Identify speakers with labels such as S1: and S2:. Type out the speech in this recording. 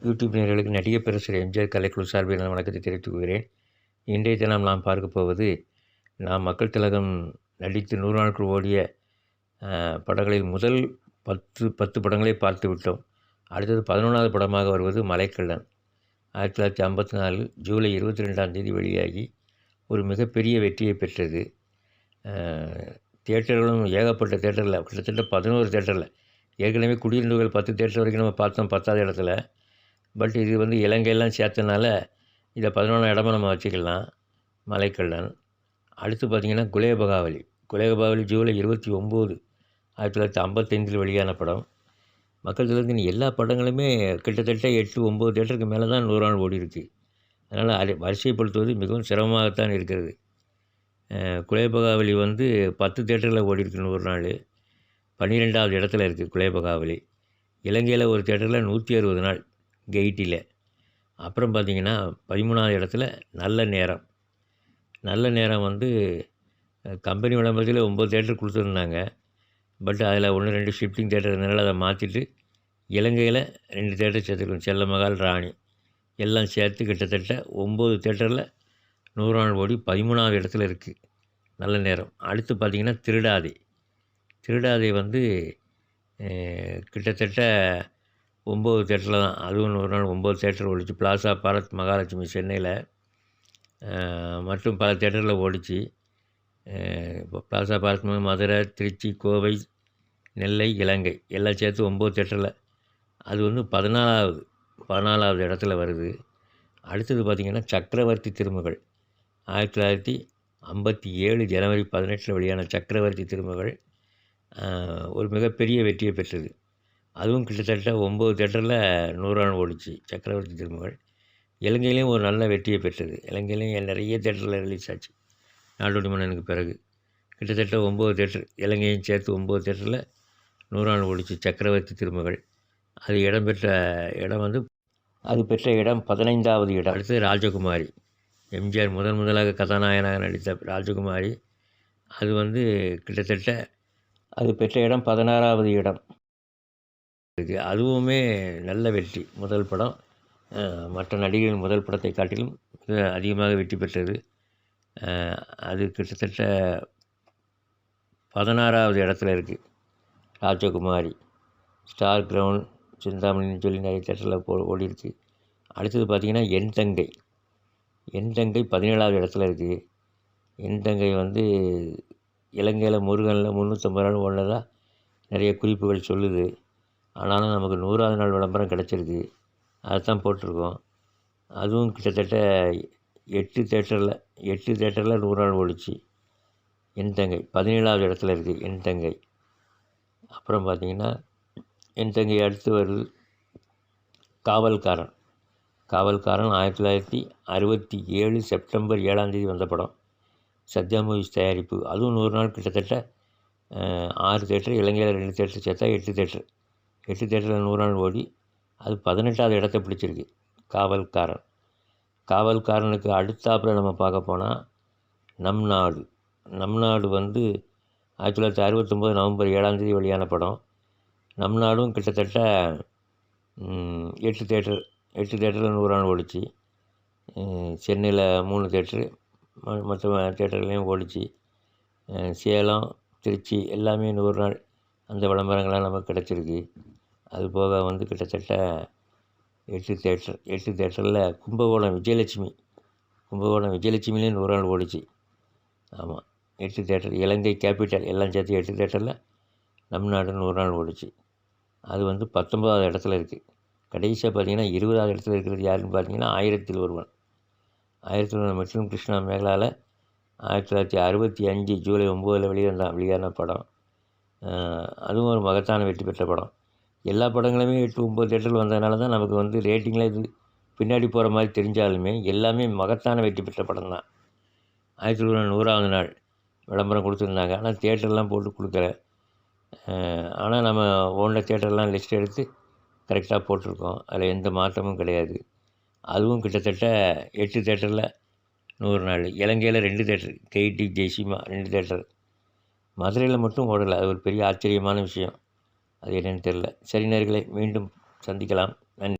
S1: YouTube நேயர்களுக்கு நடிகர் பேரரசர் எம்ஜிஆர் கலைக்குழு சார்பில் நான் வணக்கத்தை தெரிவித்துக் கொள்கிறேன். இன்றைய தினம் நாம் பார்க்க போவது, நாம் மக்கள் திலகம் நடித்து 100 நாட்கள் ஓடிய படங்களில் முதல் 10 படங்களை பார்த்து விட்டோம். அடுத்தது 11வது படமாக வருவது மலைக்கள்ளன். 1954 ஜூலை 22ஆம் தேதி வெளியாகி ஒரு மிகப்பெரிய வெற்றியை பெற்றது. தியேட்டர்களும் ஏகப்பட்ட தியேட்டரில், கிட்டத்தட்ட 11 தியேட்டரில், ஏற்கனவே குடியிருந்தவர்கள் 10 தியேட்டர் வரைக்கும் நம்ம பார்த்தோம் 10வது இடத்துல. பட் இது வந்து இலங்கையெல்லாம் சேர்த்தனால இதை 11ஆம் இடமா நம்ம வச்சுக்கலாம். மலைக்கள்ளன். அடுத்து பார்த்திங்கன்னா குலேபகாவலி. குலேபகாவலி ஜூலை 29 1955 வெளியான படம். மக்கள் திலகத்தின் எல்லா படங்களுமே கிட்டத்தட்ட 8-9 தியேட்டருக்கு மேலே தான் 100 நாள் ஓடி இருக்குது. அதனால் அதை வரிசைப்படுத்துவது மிகவும் சிரமமாகத்தான் இருக்கிறது. குலேபகாவலி வந்து 10 தியேட்டரில் ஓடி இருக்கு 100 நாள். 12வது இடத்துல இருக்குது குலேபகாவலி. இலங்கையில் ஒரு தியேட்டரில் 160 நாள் கெயிட்டில். அப்புறம் பார்த்திங்கன்னா 13வது இடத்துல நல்ல நேரம். நல்ல நேரம் வந்து கம்பெனி விளம்பரத்தில் 9 தியேட்டர் கொடுத்துருந்தாங்க. பட் அதில் 1-2 ஷிஃப்டிங் தியேட்டர் இருந்தனால அதை மாற்றிட்டு இலங்கையில் 2 தியேட்டர் சேர்த்துருக்கோம். செல்லமகால், ராணி எல்லாம் சேர்த்து கிட்டத்தட்ட 9 தியேட்டரில் 100 நாள் ஓடி 13வது இடத்துல இருக்குது நல்ல நேரம். அடுத்து பார்த்திங்கன்னா திருடாதே. திருடாதே வந்து கிட்டத்தட்ட 9 தியேட்டரில் தான், அதுவும் 100 நாள் 9 தியேட்டர் ஓடிச்சு. பிளாசா, பாரத், மகாலட்சுமி சென்னையில் மற்றும் பல தியேட்டரில் ஓடிச்சு. இப்போ பிளாசா, பாரத், மதுரை, திருச்சி, கோவை, நெல்லை, இலங்கை எல்லாம் சேர்த்து 9 தியேட்டரில். அது வந்து 14வது இடத்துல வருது. அடுத்தது பார்த்திங்கன்னா சக்கரவர்த்தி திருமகள். 1957 ஜனவரி 18 வெளியான சக்கரவர்த்தி திருமகள் ஒரு மிகப்பெரிய வெற்றியை பெற்றது. அதுவும் கிட்டத்தட்ட 9 தியேட்டரில் 100 நாள் ஓடிச்சு சக்கரவர்த்தி திருமகள். இலங்கையிலையும் ஒரு நல்ல வெற்றியை பெற்றது. இலங்கையிலையும் நிறைய தியேட்டரில் ரிலீஸ் ஆச்சு நாடோடி மன்னனுக்கு பிறகு. கிட்டத்தட்ட 9 தியேட்டர், இலங்கையும் சேர்த்து 9 தியேட்டரில் 100 நாள் ஓடிச்சு சக்கரவர்த்தி திருமகள். அது இடம்பெற்ற இடம் வந்து, அது பெற்ற இடம் 15வது இடம். அடுத்தது ராஜகுமாரி. எம்ஜிஆர் முதலாக கதாநாயகனாக நடித்த ராஜகுமாரி. அது வந்து கிட்டத்தட்ட அது பெற்ற இடம் 16வது இடம் இருக்குது. அதுவுமே நல்ல வெற்றி. முதல் படம் மற்ற நடிகர்களின் முதல் படத்தை காட்டிலும் மிக அதிகமாக வெற்றி பெற்றது. அது கிட்டத்தட்ட 16வது இடத்துல இருக்குது ராஜகுமாரி. ஸ்டார் கிரவுண்ட், சிந்தாமணின்னு சொல்லி நிறைய தியேட்டரில் ஓடிருக்கு. அடுத்தது பார்த்திங்கன்னா என் தங்கை. என் தங்கை 17வது இடத்துல இருக்குது. என் தங்கை வந்து இலங்கையில் முருகனில் 350 நாள் ஓடினதா நிறைய குறிப்புகள் சொல்லுது. ஆனாலும் நமக்கு 100வது நாள் விளம்பரம் கிடச்சிருக்கு, அதைத்தான் போட்டிருக்கோம். அதுவும் கிட்டத்தட்ட 8 தியேட்டரில் 100 நாள் ஓடிச்சு. என் தங்கை 17வது இடத்துல இருக்குது என் தங்கை. அப்புறம் பார்த்திங்கன்னா என் தங்கை அடுத்து வருது காவல்காரன். காவல்காரன் 1967 செப்டம்பர் 7ஆம் தேதி வந்த படம். சத்யா மூவிஸ் தயாரிப்பு. அதுவும் 100 நாள் கிட்டத்தட்ட 6 தியேட்டர், இலங்கையில் 2 தியேட்டர் சேர்த்தா 8 தியேட்டர். 8 தியேட்டரில் 100 நாள் ஓடி அது 18வது இடத்தை பிடிச்சிருக்கு காவல்காரன். காவல்காரனுக்கு அடுத்தாப்பில் நம்ம பார்க்க போனால் நம் நாடு. நம் நாடு வந்து 1969 நவம்பர் 7ஆம் தேதி வெளியான படம். நம் நாடும் கிட்டத்தட்ட 8 தியேட்டரில் 100 நாள் ஓடிச்சு. சென்னையில் 3 தியேட்டரு, மற்ற தியேட்டர்லேயும் ஓடிச்சு. சேலம், திருச்சி எல்லாமே 100 நாள் அந்த விளம்பரங்கள்லாம் நமக்கு கிடச்சிருக்கு. அது போக வந்து கிட்டத்தட்ட 8 தியேட்டரில் கும்பகோணம் விஜயலட்சுமிலேயும் 100 நாள் ஓடிச்சு. ஆமாம், 8 தியேட்டர். இலங்கை கேபிட்டல் எல்லாம் சேர்த்து 8 தியேட்டரில் நம் நாடு 100 நாள் ஓடிச்சு. அது வந்து 19வது இடத்துல இருக்குது. கடைசியாக பார்த்திங்கன்னா 20வது இடத்துல இருக்கிறது யாருன்னு பார்த்தீங்கன்னா ஆயிரத்தில் ஒருவன். மற்றும் கிருஷ்ணா மேகலாவில் 1965 ஜூலை 9 வெளியான படம். அதுவும் ஒரு மகத்தான வெற்றி பெற்ற படம். எல்லா படங்களுமே 8-9 தியேட்டரில் வந்ததுனால தான் நமக்கு வந்து ரேட்டிங்கில் இது பின்னாடி போகிற மாதிரி தெரிஞ்சாலுமே எல்லாமே மகத்தான வெற்றி பெற்ற படம் தான். 100வது நாள் விளம்பரம் கொடுத்துருந்தாங்க, ஆனால் தியேட்டர்லாம் போட்டு கொடுக்கல. ஆனால் நம்ம ஓன தியேட்டர்லாம் லிஸ்ட் எடுத்து கரெக்டாக போட்டிருக்கோம். அதில் எந்த மாற்றமும் கிடையாது. அதுவும் கிட்டத்தட்ட 8 தியேட்டரில் 100 நாள். இலங்கையில் 2 தியேட்டர், கெய்டி, ஜெய்சிமா 2 தியேட்டர். மதுரையில் மட்டும் ஓடலை. அது ஒரு பெரிய ஆச்சரியமான விஷயம். அது என்னென்னு தெரில. சரி நேயர்களே, மீண்டும் சந்திக்கலாம்.